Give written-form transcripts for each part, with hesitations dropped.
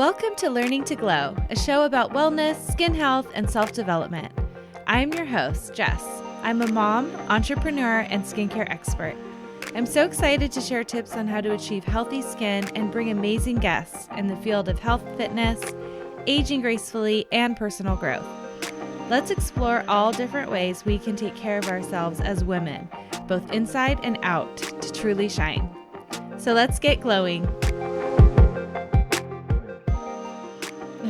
Welcome to Learning to Glow, a show about wellness, skin health, and self-development. I'm your host, Jess. I'm a mom, entrepreneur, and skincare expert. I'm so excited to share tips on how to achieve healthy skin and bring amazing guests in the field of health, fitness, aging gracefully, and personal growth. Let's explore all different ways we can take care of ourselves as women, both inside and out, to truly shine. So let's get glowing.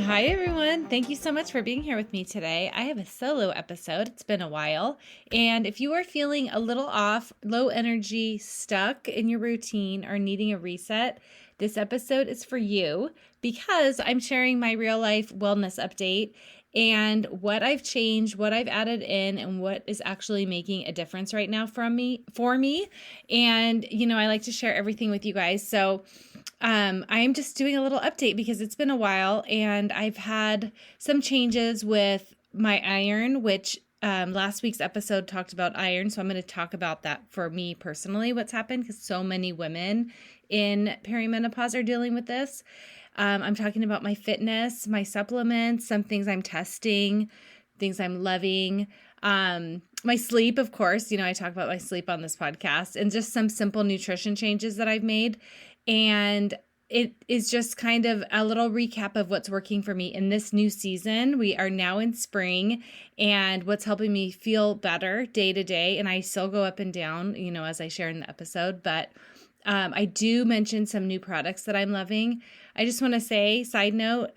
Hi, everyone. Thank you so much for being here with me today. I have a solo episode. It's been a while. And if you are feeling a little off, low energy, stuck in your routine, or needing a reset, this episode is for you because I'm sharing my real life wellness update and what I've changed, what I've added in, and what is actually making a difference right now for me. And, I like to share everything with you guys. So I'm just doing a little update because it's been a while and I've had some changes with my iron, which last week's episode talked about iron. So I'm going to talk about that for me personally, what's happened, because so many women in perimenopause are dealing with this. I'm talking about my fitness, my supplements, some things I'm testing, things I'm loving. My sleep, of course, I talk about my sleep on this podcast, and just some simple nutrition changes that I've made. And it is just kind of a little recap of what's working for me in this new season. We are now in spring, and what's helping me feel better day to day. And I still go up and down, as I share in the episode, but I do mention some new products that I'm loving. I just want to say, side note,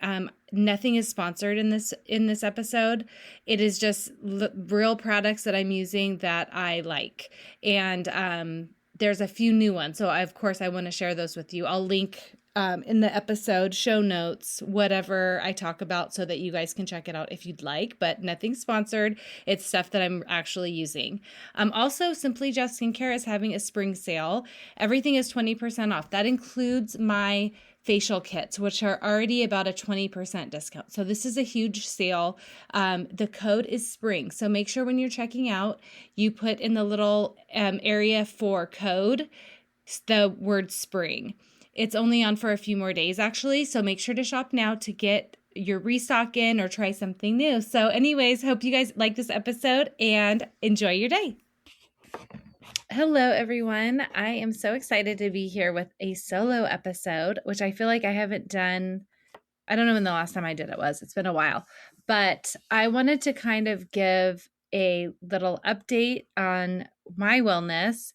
nothing is sponsored in this episode. It is just real products that I'm using that I like. And there's a few new ones. So of course I want to share those with you. I'll link in the episode, show notes, whatever I talk about, so that you guys can check it out if you'd like, but nothing sponsored. It's stuff that I'm actually using. Also, Simply Jess Skincare is having a spring sale. Everything is 20% off. That includes my facial kits, which are already about a 20% discount. So this is a huge sale. The code is spring. So make sure when you're checking out, you put in the little area for code the word spring. It's only on for a few more days, actually. So make sure to shop now to get your restock in or try something new. So anyways, hope you guys like this episode and enjoy your day. Hello, everyone. I am so excited to be here with a solo episode, which I feel like I haven't done. I don't know when the last time I did it was. It's been a while. But I wanted to kind of give a little update on my wellness,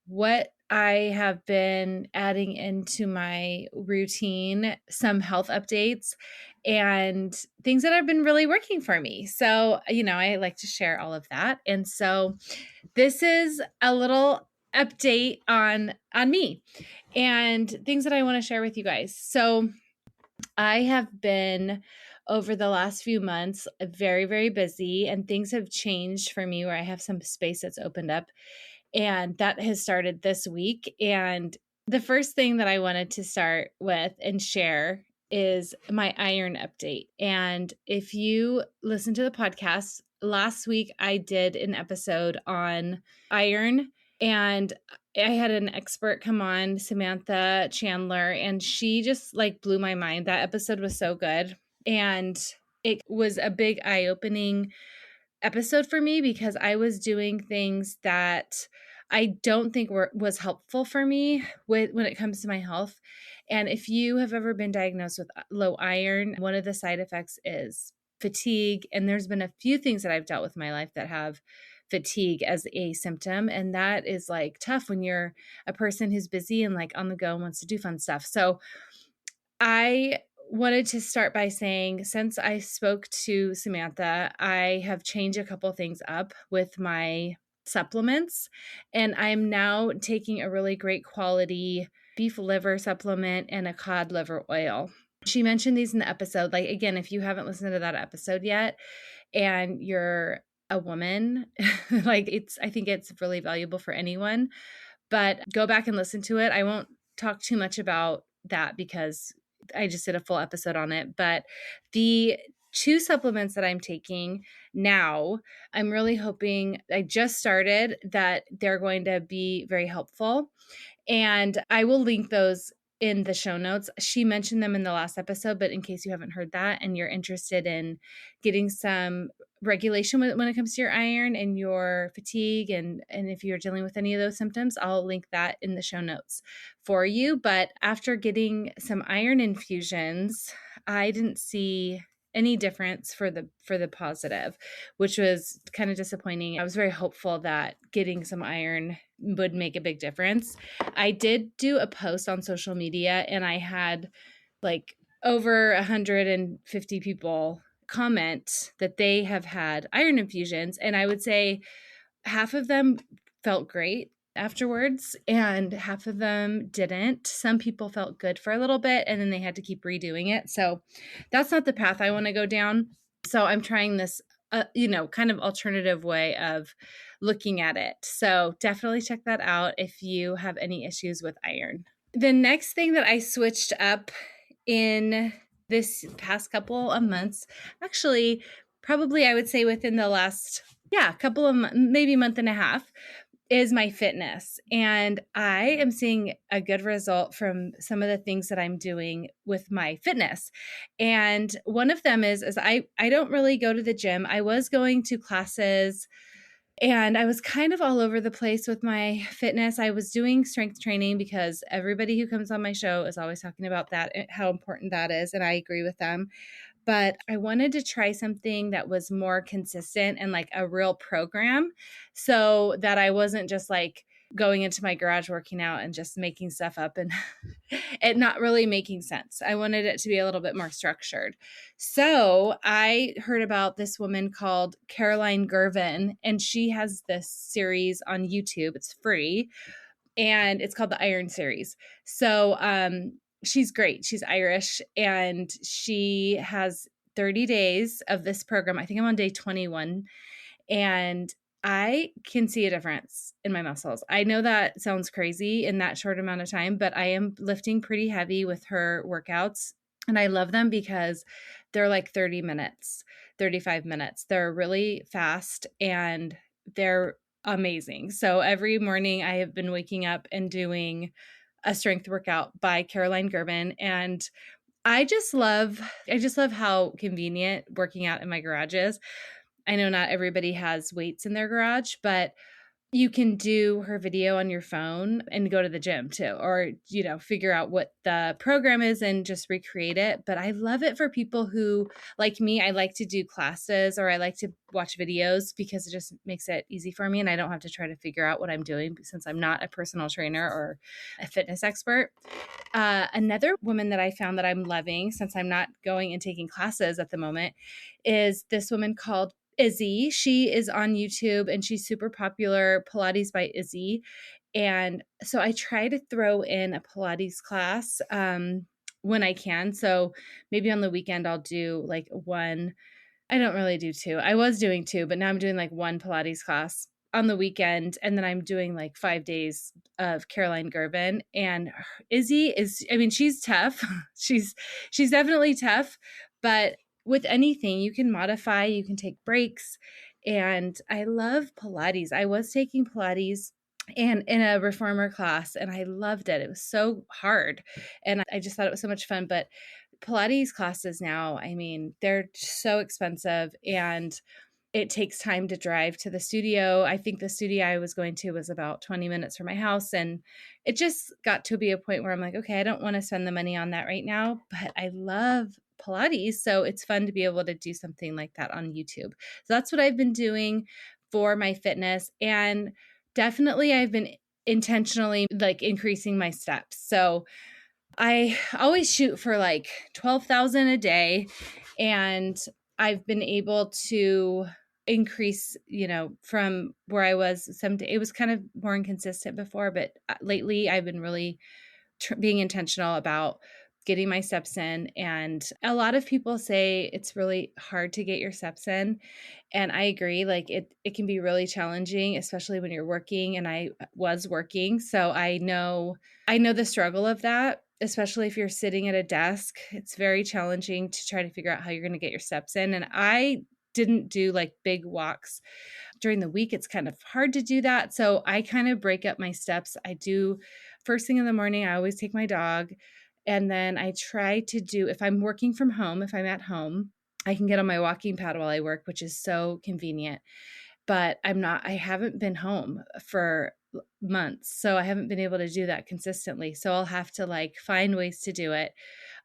what I have been adding into my routine, some health updates, and things that have been really working for me. So, I like to share all of that. And so this is a little update on me and things that I want to share with you guys. So I have been, over the last few months, very, very busy, and things have changed for me where I have some space that's opened up. And that has started this week. And the first thing that I wanted to start with and share is my iron update. And if you listen to the podcast, last week I did an episode on iron, and I had an expert come on, Samantha Chandler, and she just blew my mind. That episode was so good. And it was a big eye-opening episode for me because I was doing things that I don't think was helpful for me when it comes to my health. And if you have ever been diagnosed with low iron, one of the side effects is fatigue. And there's been a few things that I've dealt with in my life that have fatigue as a symptom. And that is tough when you're a person who's busy and on the go and wants to do fun stuff. So I wanted to start by saying, since I spoke to Samantha, I have changed a couple things up with my supplements, and I'm now taking a really great quality beef liver supplement and a cod liver oil. She mentioned these in the episode. Again, if you haven't listened to that episode yet and you're a woman, I think it's really valuable for anyone, but go back and listen to it. I won't talk too much about that because I just did a full episode on it. But the two supplements that I'm taking now, I'm really hoping, I just started, that they're going to be very helpful. And I will link those in the show notes. She mentioned them in the last episode, but in case you haven't heard that and you're interested in getting some regulation when it comes to your iron and your fatigue, and if you're dealing with any of those symptoms, I'll link that in the show notes for you. But after getting some iron infusions, I didn't see any difference for the positive, which was kind of disappointing. I was very hopeful that getting some iron would make a big difference. I did do a post on social media, and I had like over 150 people comment that they have had iron infusions, and I would say half of them felt great afterwards and half of them didn't. Some people felt good for a little bit and then they had to keep redoing it. So that's not the path I want to go down. So I'm trying this kind of alternative way of looking at it. So definitely check that out if you have any issues with iron. The next thing that I switched up in this past couple of months, actually, probably I would say within the last, couple of maybe month and a half, is my fitness. And I am seeing a good result from some of the things that I'm doing with my fitness. And one of them is I don't really go to the gym. I was going to classes and I was kind of all over the place with my fitness. I was doing strength training because everybody who comes on my show is always talking about that, how important that is. And I agree with them. But I wanted to try something that was more consistent and like a real program so that I wasn't just like going into my garage working out and just making stuff up and it not really making sense. I wanted it to be a little bit more structured. So I heard about this woman called Caroline Gervin, and she has this series on YouTube. It's free and it's called the Iron Series. So she's great. She's Irish and she has 30 days of this program. I think I'm on day 21 and I can see a difference in my muscles. I know that sounds crazy in that short amount of time, but I am lifting pretty heavy with her workouts. And I love them because they're like 30 minutes, 35 minutes. They're really fast and they're amazing. So every morning I have been waking up and doing a strength workout by Caroline Gervin. And I just love how convenient working out in my garage is. I know not everybody has weights in their garage, but you can do her video on your phone and go to the gym too, or, figure out what the program is and just recreate it. But I love it for people who, like me, I like to do classes or I like to watch videos because it just makes it easy for me. And I don't have to try to figure out what I'm doing since I'm not a personal trainer or a fitness expert. Another woman that I found that I'm loving since I'm not going and taking classes at the moment is this woman called Izzy. She is on YouTube and she's super popular, Pilates by Izzy. And so I try to throw in a Pilates class when I can. So maybe on the weekend I'll do like one. I don't really do two. I was doing two, but now I'm doing like one Pilates class on the weekend. And then I'm doing like 5 days of Caroline Gervin. And Izzy is, she's tough. she's definitely tough, but with anything, you can modify, you can take breaks. And I love Pilates. I was taking Pilates and in a reformer class, and I loved it. It was so hard. And I just thought it was so much fun. But Pilates classes now, they're so expensive and it takes time to drive to the studio. I think the studio I was going to was about 20 minutes from my house. And it just got to be a point where I'm like, okay, I don't want to spend the money on that right now, but I love Pilates. So it's fun to be able to do something like that on YouTube. So that's what I've been doing for my fitness. And definitely I've been intentionally like increasing my steps. So I always shoot for like 12,000 a day. And I've been able to increase, from where I was it was kind of more inconsistent before, but lately I've been really being intentional about getting my steps in. And a lot of people say it's really hard to get your steps in. And I agree, like it can be really challenging, especially when you're working. And I was working. So I know the struggle of that, especially if you're sitting at a desk. It's very challenging to try to figure out how you're going to get your steps in. And I didn't do like big walks during the week. It's kind of hard to do that. So I kind of break up my steps. I do first thing in the morning. I always take my dog And then I try to do, if I'm working from home, if I'm at home, I can get on my walking pad while I work, which is so convenient. But I haven't been home for months. So I haven't been able to do that consistently. So I'll have to like find ways to do it.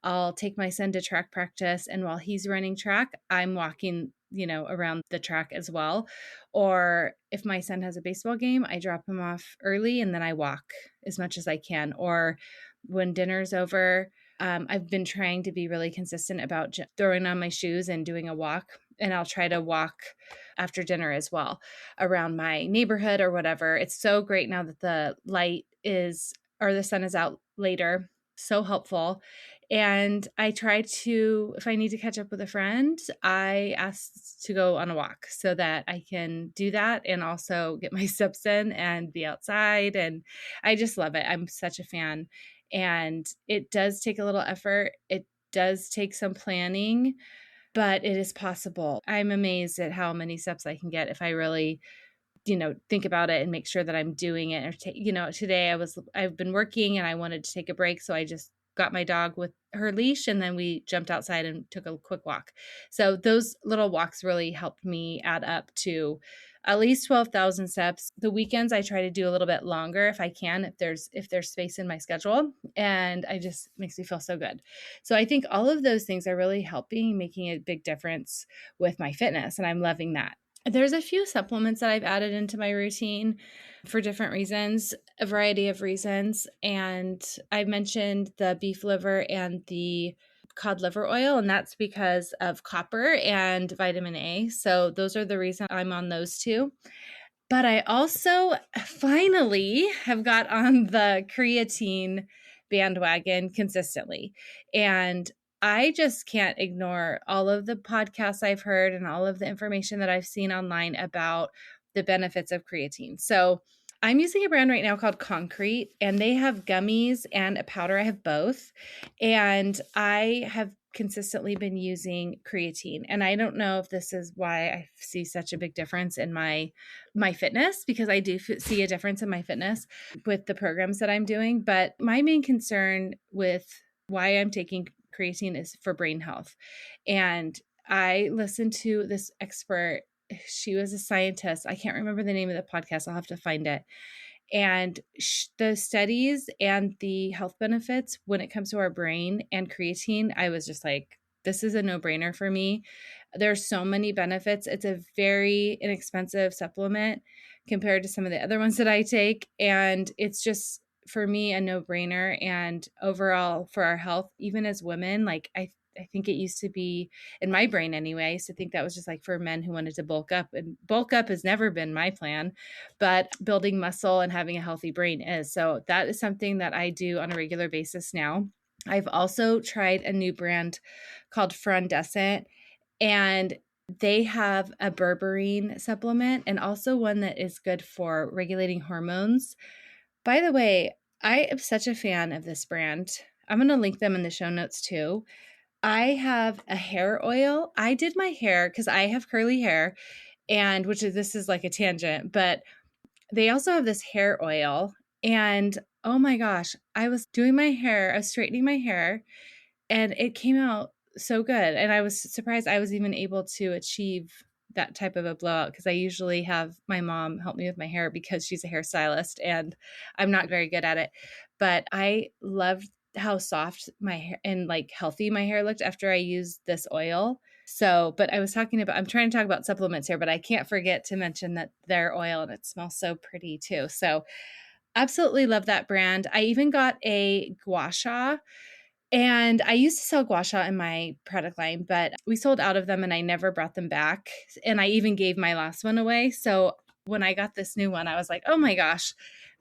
I'll take my son to track practice. And while he's running track, I'm walking, around the track as well. Or if my son has a baseball game, I drop him off early and then I walk as much as I can. Or when dinner's over, I've been trying to be really consistent about throwing on my shoes and doing a walk. And I'll try to walk after dinner as well around my neighborhood or whatever. It's so great now that the the sun is out later. So helpful. And I try to, if I need to catch up with a friend, I ask to go on a walk so that I can do that and also get my steps in and be outside. And I just love it. I'm such a fan. And it does take a little effort. It does take some planning, but it is possible. I'm amazed at how many steps I can get if I really, think about it and make sure that I'm doing it. Or today I've been working and I wanted to take a break. So I just got my dog with her leash and then we jumped outside and took a quick walk. So those little walks really helped me add up to at least 12,000 steps. The weekends I try to do a little bit longer if I can, if there's space in my schedule, and I just makes me feel so good. So I think all of those things are really helping, making a big difference with my fitness, and I'm loving that. There's a few supplements that I've added into my routine for different reasons, a variety of reasons. And I mentioned the beef liver and the cod liver oil, and that's because of copper and vitamin A. So those are the reason I'm on those two. But I also finally have got on the creatine bandwagon consistently. And I just can't ignore all of the podcasts I've heard and all of the information that I've seen online about the benefits of creatine. So I'm using a brand right now called Concrete, and they have gummies and a powder. I have both. And I have consistently been using creatine. And I don't know if this is why I see such a big difference in my fitness, because I do see a difference in my fitness with the programs that I'm doing. But my main concern with why I'm taking creatine is for brain health. And I listened to this expert. She was a scientist. I can't remember the name of the podcast. I'll have to find it. And the studies and the health benefits when it comes to our brain and creatine, I was just like, this is a no-brainer for me. There's so many benefits. It's a very inexpensive supplement compared to some of the other ones that I take. And it's just, for me, a no-brainer. And overall for our health, even as women, like I think it used to be, in my brain anyway, I used to think that was just like for men who wanted to bulk up, and bulk up has never been my plan, but building muscle and having a healthy brain is. So that is something that I do on a regular basis now. I've also tried a new brand called Frondescent, and they have a berberine supplement and also one that is good for regulating hormones. By the way, I am such a fan of this brand. I'm going to link them in the show notes too. I have a hair oil. I did my hair because I have curly hair, and this is like a tangent, but they also have this hair oil. And oh my gosh, I was doing my hair, I was straightening my hair, and it came out so good. And I was surprised I was even able to achieve that type of a blowout, because I usually have my mom help me with my hair because she's a hairstylist and I'm not very good at it. But I loved how soft my hair and like healthy my hair looked after I used this oil. So, but I'm trying to talk about supplements here, but I can't forget to mention that their oil, and it smells so pretty too. So absolutely love that brand. I even got a gua sha, and I used to sell gua sha in my product line, but we sold out of them and I never brought them back. And I even gave my last one away. So when I got this new one, I was like, oh my gosh,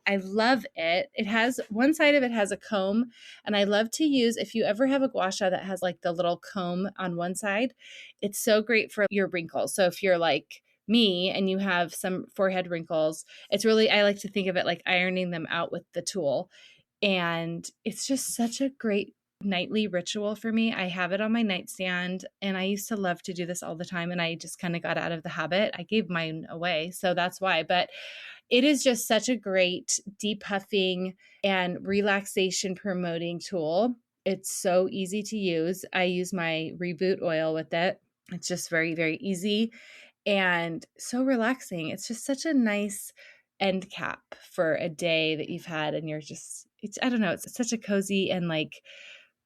I love it. It has, one side of it has a comb, and I love to use, if you ever have a gua sha that has like the little comb on one side, it's so great for your wrinkles. So if you're like me and you have some forehead wrinkles, it's really, I like to think of it like ironing them out with the tool. And it's just such a great nightly ritual for me. I have it on my nightstand, and I used to love to do this all the time, and I just kind of got out of the habit. I gave mine away, so that's why. But it is just such a great depuffing and relaxation promoting tool. It's so easy to use. I use my Reboot oil with it. It's just very, very easy and so relaxing. It's just such a nice end cap for a day that you've had, and you're just, it's, I don't know, it's such a cozy and like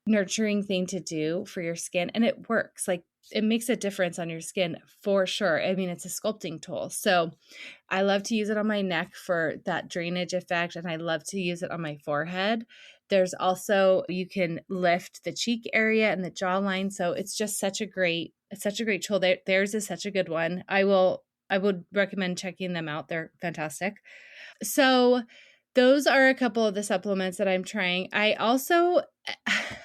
nurturing thing to do for your skin, and it works. Like, it makes a difference on your skin for sure. I mean, it's a sculpting tool. So I love to use it on my neck for that drainage effect, and I love to use it on my forehead. There's also, you can lift the cheek area and the jawline. So it's just such a great tool. Theirs is such a good one. I would recommend checking them out. They're fantastic. So those are a couple of the supplements that I'm trying. I also,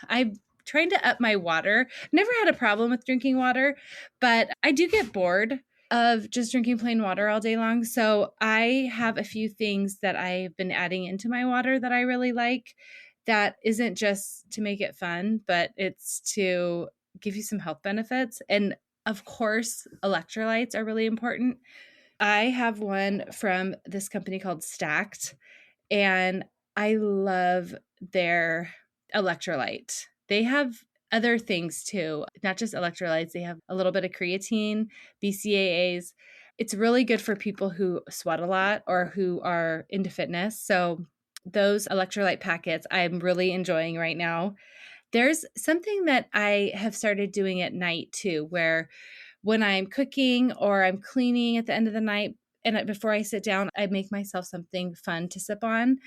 I'm trying to up my water. Never had a problem with drinking water, but I do get bored of just drinking plain water all day long. So I have a few things that I've been adding into my water that I really like. That isn't just to make it fun, but it's to give you some health benefits. And of course, electrolytes are really important. I have one from this company called Stacked, and I love their electrolyte. They have other things too, not just electrolytes. They have a little bit of creatine, BCAAs. It's really good for people who sweat a lot or who are into fitness. So those electrolyte packets I'm really enjoying right now. There's something that I have started doing at night too, where when I'm cooking or I'm cleaning at the end of the night, and before I sit down, I make myself something fun to sip on.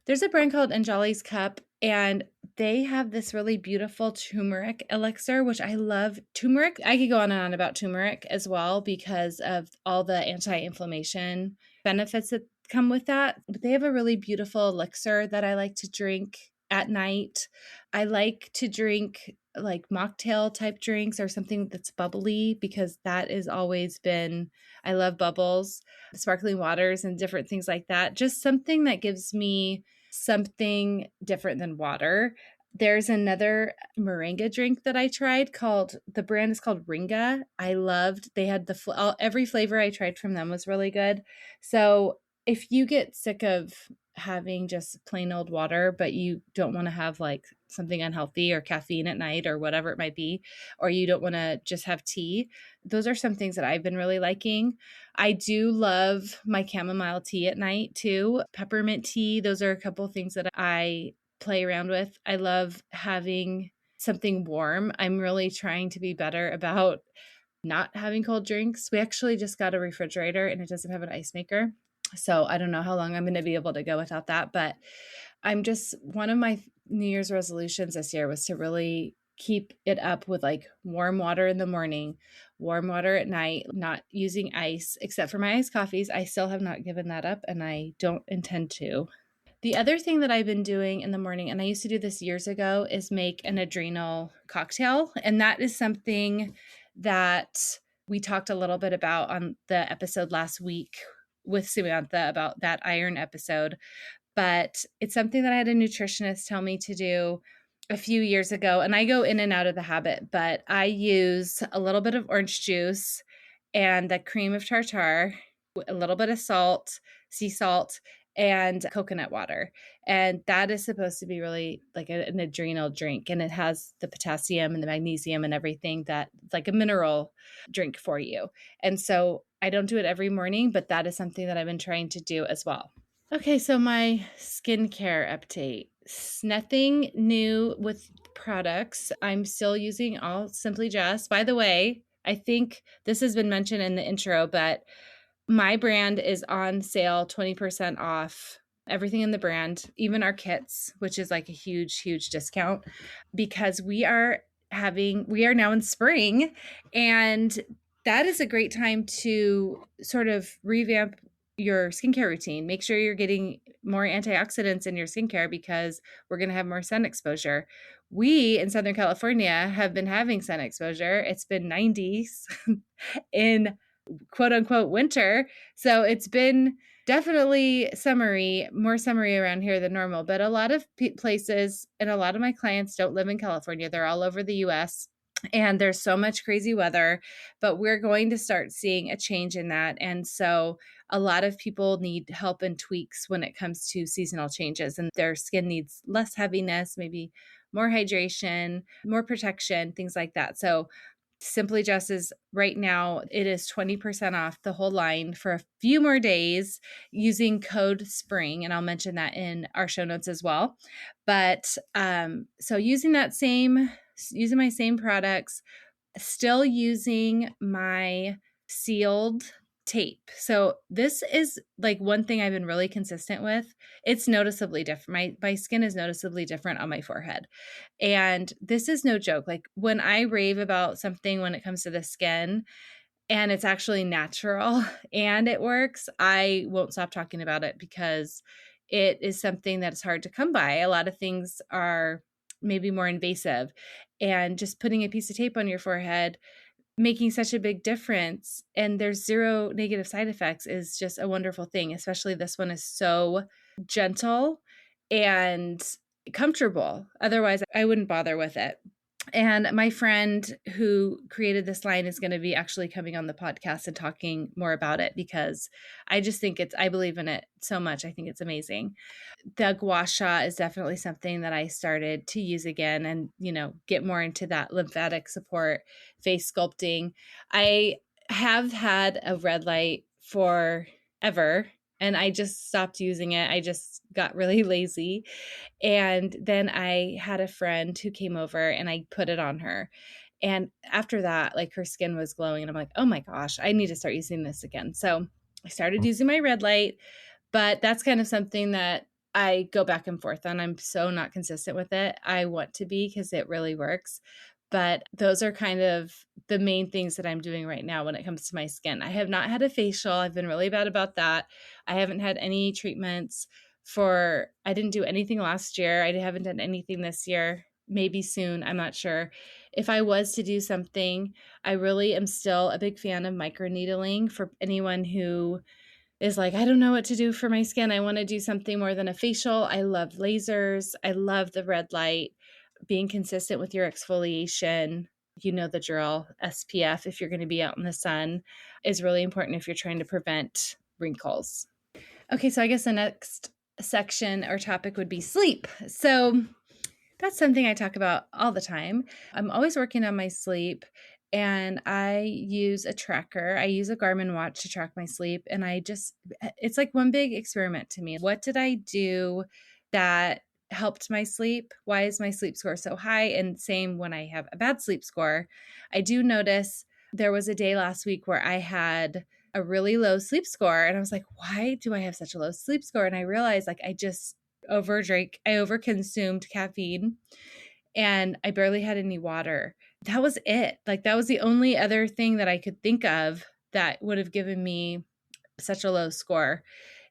There's a brand called Anjali's Cup, and they have this really beautiful turmeric elixir, which I love. Turmeric, I could go on and on about turmeric as well because of all the anti-inflammation benefits that come with that. But they have a really beautiful elixir that I like to drink at night. I like to drink like mocktail type drinks or something that's bubbly, because that has always been, I love bubbles, sparkling waters and different things like that. Just something that gives me something different than water. There's another moringa drink that I tried the brand is called Ringa. I loved, they had every flavor I tried from them was really good. So if you get sick of having just plain old water, but you don't want to have like something unhealthy or caffeine at night or whatever it might be, or you don't want to just have tea, those are some things that I've been really liking. I do love my chamomile tea at night too. Peppermint tea. Those are a couple of things that I play around with. I love having something warm. I'm really trying to be better about not having cold drinks. We actually just got a refrigerator and it doesn't have an ice maker. So I don't know how long I'm going to be able to go without that. But one of my New Year's resolutions this year was to really keep it up with like warm water in the morning, warm water at night, not using ice, except for my iced coffees. I still have not given that up, and I don't intend to. The other thing that I've been doing in the morning, and I used to do this years ago, is make an adrenal cocktail. And that is something that we talked a little bit about on the episode last week with Samantha about that iron episode. But it's something that I had a nutritionist tell me to do a few years ago. And I go in and out of the habit, but I use a little bit of orange juice and the cream of tartar, a little bit of salt, sea salt, and coconut water. And that is supposed to be really like an adrenal drink. And it has the potassium and the magnesium and everything that like a mineral drink for you. And so I don't do it every morning, but that is something that I've been trying to do as well. Okay, so my skincare update. Nothing new with products. I'm still using all Simply Jess. By the way, I think this has been mentioned in the intro, but my brand is on sale, 20% off everything in the brand, even our kits, which is like a huge, huge discount, because we are now in spring, and that is a great time to sort of revamp your skincare routine. Make sure you're getting more antioxidants in your skincare because we're going to have more sun exposure. We in Southern California have been having sun exposure. It's been 90s in quote unquote winter. So it's been definitely more summery around here than normal. But a lot of places and a lot of my clients don't live in California. They're all over the US. And there's so much crazy weather, but we're going to start seeing a change in that. And so a lot of people need help and tweaks when it comes to seasonal changes, and their skin needs less heaviness, maybe more hydration, more protection, things like that. So Simply Jess is right now, it is 20% off the whole line for a few more days using code SPRING. And I'll mention that in our show notes as well. But so using my same products, still using my sealed tape. So this is like one thing I've been really consistent with. It's noticeably different. My skin is noticeably different on my forehead. And this is no joke. Like when I rave about something when it comes to the skin and it's actually natural and it works, I won't stop talking about it because it is something that's hard to come by. A lot of things are maybe more invasive, and just putting a piece of tape on your forehead, making such a big difference, and there's zero negative side effects, is just a wonderful thing. Especially this one is so gentle and comfortable. Otherwise, I wouldn't bother with it. And my friend who created this line is going to be actually coming on the podcast and talking more about it, because I believe in it so much. I think it's amazing. The gua sha is definitely something that I started to use again and, get more into that lymphatic support, face sculpting. I have had a red light forever and I just stopped using it. I just got really lazy. And then I had a friend who came over and I put it on her. And after that, like her skin was glowing and I'm like, oh my gosh, I need to start using this again. So I started using my red light, but that's kind of something that I go back and forth on. I'm so not consistent with it. I want to be because it really works. But those are kind of the main things that I'm doing right now when it comes to my skin. I have not had a facial. I've been really bad about that. I haven't had any treatments I didn't do anything last year. I haven't done anything this year. Maybe soon. I'm not sure. If I was to do something, I really am still a big fan of microneedling. For anyone who is like, I don't know what to do for my skin, I want to do something more than a facial. I love lasers. I love the red light. Being consistent with your exfoliation, you know the drill. SPF, if you're going to be out in the sun, is really important if you're trying to prevent wrinkles. Okay, so I guess the next section or topic would be sleep. So that's something I talk about all the time. I'm always working on my sleep, and I use a tracker. I use a Garmin watch to track my sleep, and it's like one big experiment to me. What did I do that helped my sleep? Why is my sleep score so high? And same when I have a bad sleep score. I do notice there was a day last week where I had a really low sleep score, and I was like, why do I have such a low sleep score? And I realized like I just overconsumed caffeine, and I barely had any water. That was it. Like that was the only other thing that I could think of that would have given me such a low score.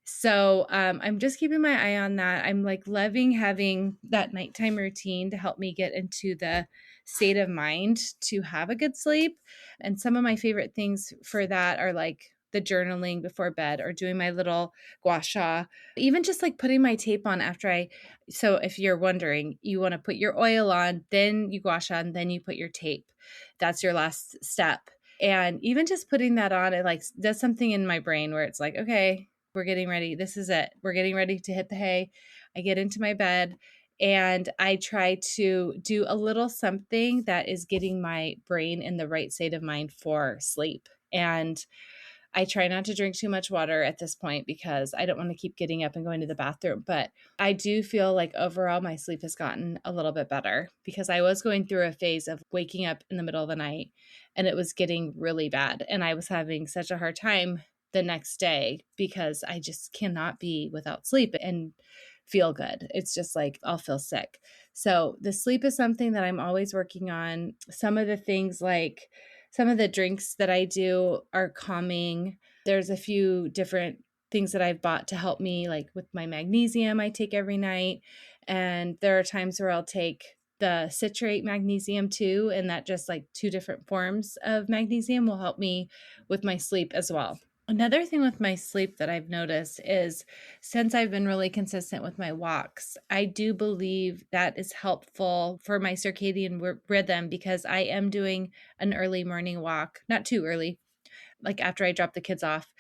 So I'm just keeping my eye on that. I'm like loving having that nighttime routine to help me get into the state of mind to have a good sleep. And some of my favorite things for that are like the journaling before bed, or doing my little gua sha, even just like putting my tape on so if you're wondering, you want to put your oil on, then you gua sha, and then you put your tape. That's your last step. And even just putting that on, it like does something in my brain where it's like, okay, we're getting ready. This is it. We're getting ready to hit the hay. I get into my bed and I try to do a little something that is getting my brain in the right state of mind for sleep. And I try not to drink too much water at this point because I don't want to keep getting up and going to the bathroom. But I do feel like overall my sleep has gotten a little bit better, because I was going through a phase of waking up in the middle of the night and it was getting really bad. And I was having such a hard time the next day because I just cannot be without sleep and feel good. It's just like I'll feel sick. So the sleep is something that I'm always working on. Some of the things, like some of the drinks that I do, are calming. There's a few different things that I've bought to help me, like with my magnesium I take every night. And there are times where I'll take the citrate magnesium too. And that just like two different forms of magnesium will help me with my sleep as well. Another thing with my sleep that I've noticed is since I've been really consistent with my walks, I do believe that is helpful for my circadian rhythm because I am doing an early morning walk, not too early, like after I drop the kids off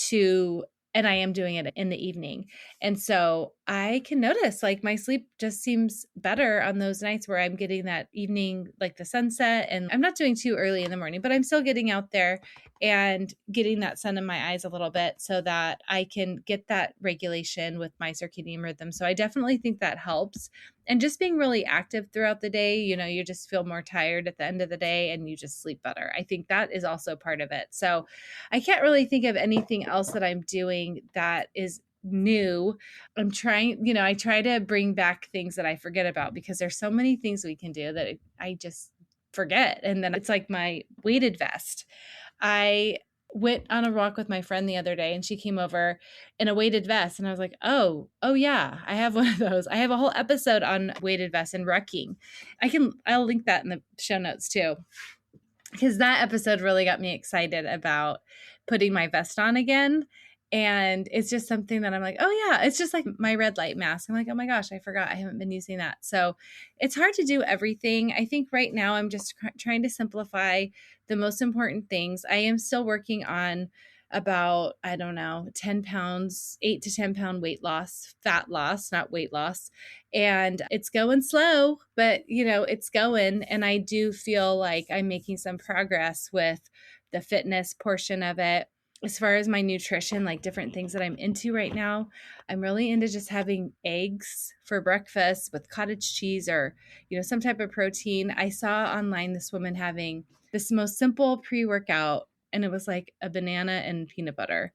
to and I am doing it in the evening. And so I can notice like my sleep just seems better on those nights where I'm getting that evening, like the sunset. And I'm not doing too early in the morning, but I'm still getting out there and getting that sun in my eyes a little bit so that I can get that regulation with my circadian rhythm. So I definitely think that helps. And just being really active throughout the day, you just feel more tired at the end of the day and you just sleep better. I think that is also part of it. So I can't really think of anything else that I'm doing that is new. I'm trying, I try to bring back things that I forget about because there's so many things we can do that I just forget. And then it's like my weighted vest. I went on a walk with my friend the other day and she came over in a weighted vest and I was like, oh yeah, I have one of those. I have a whole episode on weighted vests and rucking. I'll link that in the show notes too, because that episode really got me excited about putting my vest on again. And it's just something that I'm like, oh yeah, it's just like my red light mask. I'm like, oh my gosh, I forgot I haven't been using that. So it's hard to do everything. I think right now I'm just trying to simplify the most important things. I am still working on about, I don't know, 10 pounds, 8 to 10 pound weight loss, fat loss, not weight loss. And it's going slow, but it's going. And I do feel like I'm making some progress with the fitness portion of it. As far as my nutrition, like different things that I'm into right now, I'm really into just having eggs for breakfast with cottage cheese or, some type of protein. I saw online this woman having this most simple pre-workout and it was like a banana and peanut butter.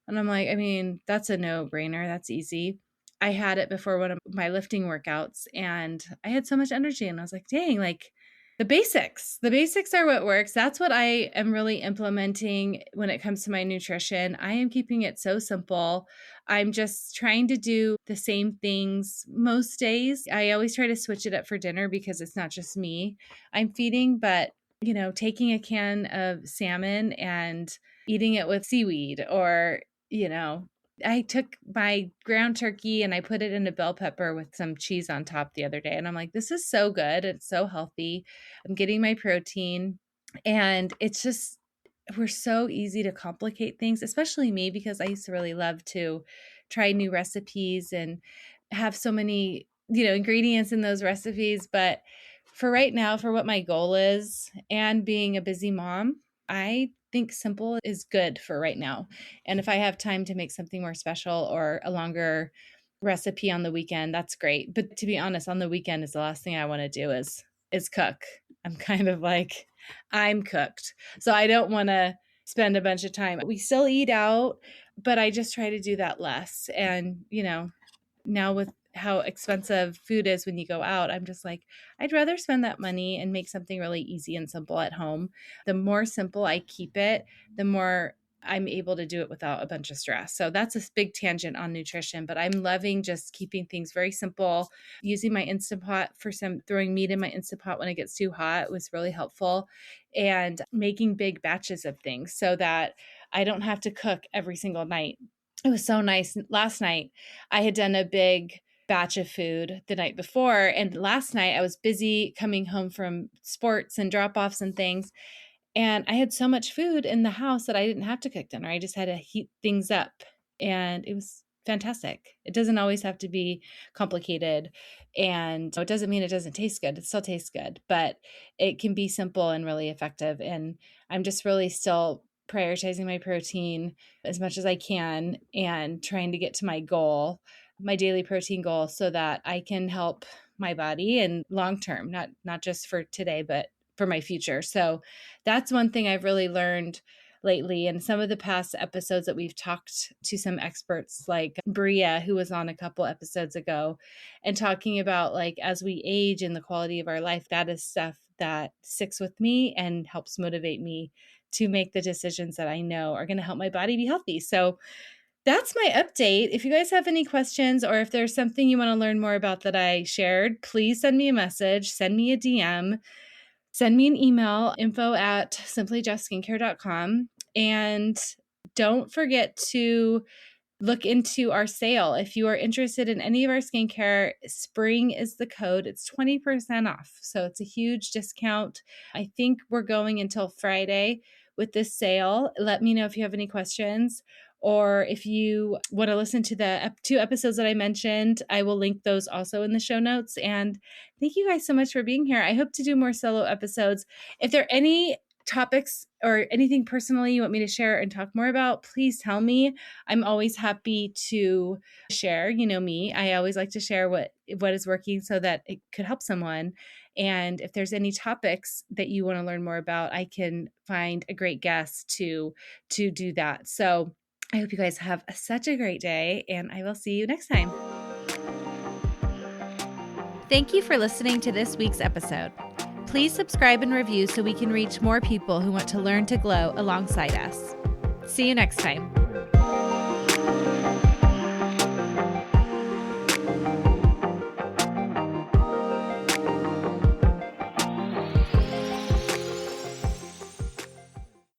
And I'm like, I mean, that's a no-brainer. That's easy. I had it before one of my lifting workouts and I had so much energy and I was like, dang, like the basics. The basics are what works. That's what I am really implementing when it comes to my nutrition. I am keeping it so simple. I'm just trying to do the same things most days. I always try to switch it up for dinner because it's not just me I'm feeding, but taking a can of salmon and eating it with seaweed or, I took my ground turkey and I put it in a bell pepper with some cheese on top the other day. And I'm like, this is so good. It's so healthy. I'm getting my protein. And it's just, we're so easy to complicate things, especially me, because I used to really love to try new recipes and have so many, ingredients in those recipes. But for right now, for what my goal is and being a busy mom, I think simple is good for right now. And if I have time to make something more special or a longer recipe on the weekend, that's great. But to be honest, on the weekend is the last thing I want to do is cook. I'm kind of like I'm cooked. So I don't want to spend a bunch of time. We still eat out, but I just try to do that less. And, now with how expensive food is when you go out, I'm just like, I'd rather spend that money and make something really easy and simple at home. The more simple I keep it, the more I'm able to do it without a bunch of stress. So that's a big tangent on nutrition, but I'm loving just keeping things very simple. Using my Instant Pot for throwing meat in my Instant Pot when it gets too hot was really helpful, and making big batches of things so that I don't have to cook every single night. It was so nice. Last night, I had done a big batch of food the night before. And last night, I was busy coming home from sports and drop offs and things. And I had so much food in the house that I didn't have to cook dinner. I just had to heat things up. And it was fantastic. It doesn't always have to be complicated. And it doesn't mean it doesn't taste good. It still tastes good, but it can be simple and really effective. And I'm just really still prioritizing my protein as much as I can and trying to get to my goal, my daily protein goal, so that I can help my body and long term, not just for today, but for my future. So that's one thing I've really learned lately. And some of the past episodes that we've talked to some experts like Bria, who was on a couple episodes ago, and talking about like as we age and the quality of our life, that is stuff that sticks with me and helps motivate me to make the decisions that I know are going to help my body be healthy. So that's my update. If you guys have any questions or if there's something you want to learn more about that I shared, please send me a message, send me a DM, send me an email, info@simplyjessskincare.com. And don't forget to look into our sale. If you are interested in any of our skincare, spring is the code. It's 20% off. So it's a huge discount. I think we're going until Friday with this sale. Let me know if you have any questions, or if you want to listen to the 2 episodes that I mentioned. I will link those also in the show notes. And thank you guys so much for being here. I hope to do more solo episodes. If there are any topics or anything personally you want me to share and talk more about, please tell me. I'm always happy to share. You know me, I always like to share what is working so that it could help someone. And if there's any topics that you want to learn more about, I can find a great guest to do that. So I hope you guys have such a great day, and I will see you next time. Thank you for listening to this week's episode. Please subscribe and review so we can reach more people who want to learn to glow alongside us. See you next time.